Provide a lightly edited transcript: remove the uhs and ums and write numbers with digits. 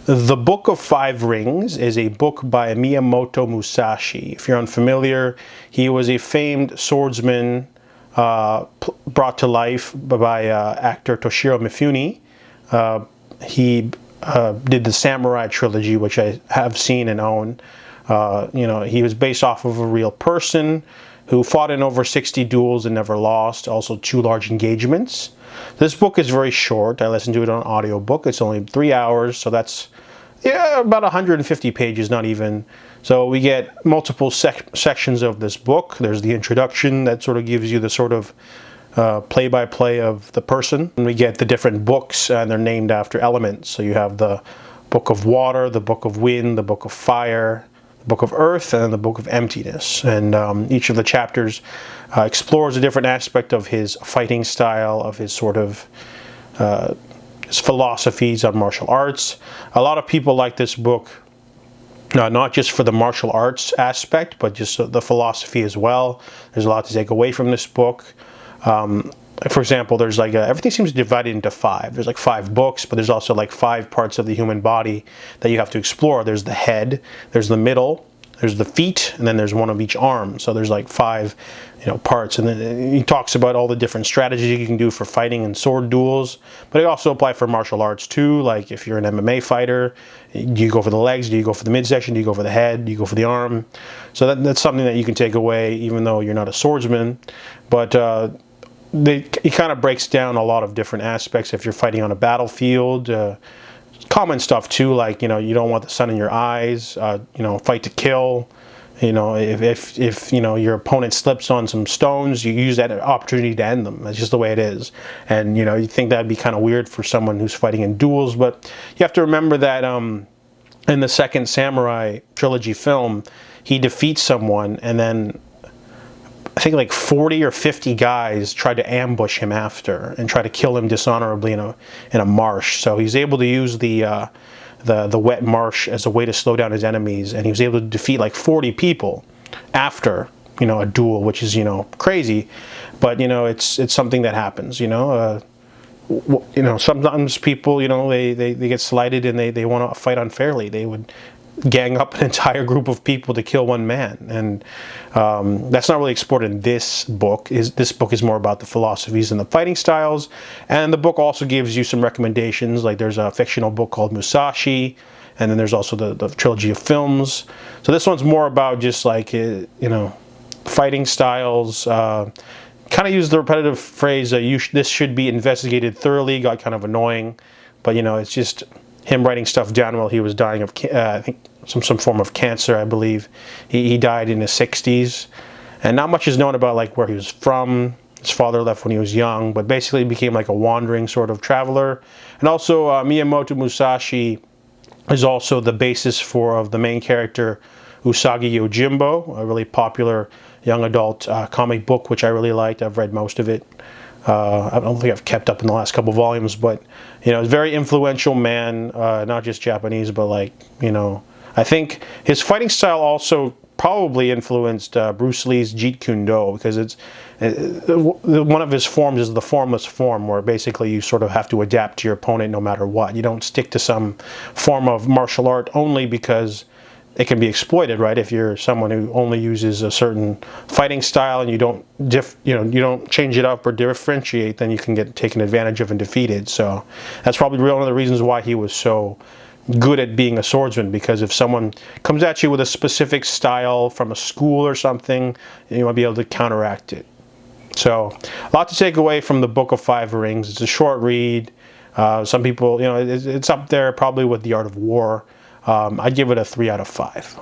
The Book of Five Rings is a book by Miyamoto Musashi. If you're unfamiliar, he was a famed swordsman brought to life by actor Toshiro Mifune. He did the Samurai trilogy, which I have seen and own. He was based off of a real person who fought in over 60 duels and never lost, also 2 large engagements. This book is very short. I listened to it on audiobook. It's only 3 hours, so that's about 150 pages, not even. So we get multiple sections of this book. There's the introduction that sort of gives you the sort of play-by-play of the person. And we get the different books, and they're named after elements. So you have the Book of Water, the Book of Wind, the Book of Fire, the Book of Earth, and then the Book of Emptiness. And each of the chapters explores a different aspect of his fighting style, of his sort of his philosophies on martial arts. A lot of people like this book, not just for the martial arts aspect, but just the philosophy as well. There's a lot to take away from this book. For example, there's like everything seems divided into 5. There's like 5 books, but there's also like 5 parts of the human body that you have to explore. There's the head, there's the middle, there's the feet, and then there's one of each arm. So there's like 5, parts. And then he talks about all the different strategies you can do for fighting and sword duels. But it also applies for martial arts too. Like if you're an MMA fighter, do you go for the legs? Do you go for the midsection? Do you go for the head? Do you go for the arm? So that's something that you can take away, even though you're not a swordsman. But it kind of breaks down a lot of different aspects. If you're fighting on a battlefield, common stuff too, like you don't want the sun in your eyes. Fight to kill. If your opponent slips on some stones, you use that opportunity to end them. That's just the way it is. And you think that'd be kind of weird for someone who's fighting in duels, but you have to remember that in the second Samurai trilogy film, he defeats someone, and then I think like 40 or 50 guys tried to ambush him after and try to kill him dishonorably in a marsh. So he's able to use the wet marsh as a way to slow down his enemies, and he was able to defeat like 40 people after a duel, which is crazy, but it's something that happens. Sometimes people they get slighted and they want to fight unfairly. They would gang up an entire group of people to kill one man, and that's not really explored in this book. This book is more about the philosophies and the fighting styles, and the book also gives you some recommendations. Like there's a fictional book called Musashi, and then there's also the trilogy of films. So this one's more about just like fighting styles. Kind of use the repetitive phrase this should be investigated thoroughly. Got kind of annoying, but it's just him writing stuff down while he was dying of I think some form of cancer, I believe. He died in his 60s, and not much is known about like where he was from. His father left when he was young, but basically became like a wandering sort of traveler. And also Miyamoto Musashi is also the basis of the main character Usagi Yojimbo, a really popular young adult comic book which I really liked. I've read most of it. I don't think I've kept up in the last couple volumes, but he's a very influential man, not just Japanese, but like I think his fighting style also probably influenced Bruce Lee's Jeet Kune Do, because it's one of his forms is the formless form, where basically you sort of have to adapt to your opponent no matter what. You don't stick to some form of martial art only because it can be exploited, right? If you're someone who only uses a certain fighting style and you don't you don't change it up or differentiate, then you can get taken advantage of and defeated. So that's probably one of the reasons why he was so good at being a swordsman, because if someone comes at you with a specific style from a school or something, you might be able to counteract it. So a lot to take away from the Book of Five Rings. It's a short read. Some people, it's up there probably with The Art of War. I'd give it a 3 out of 5.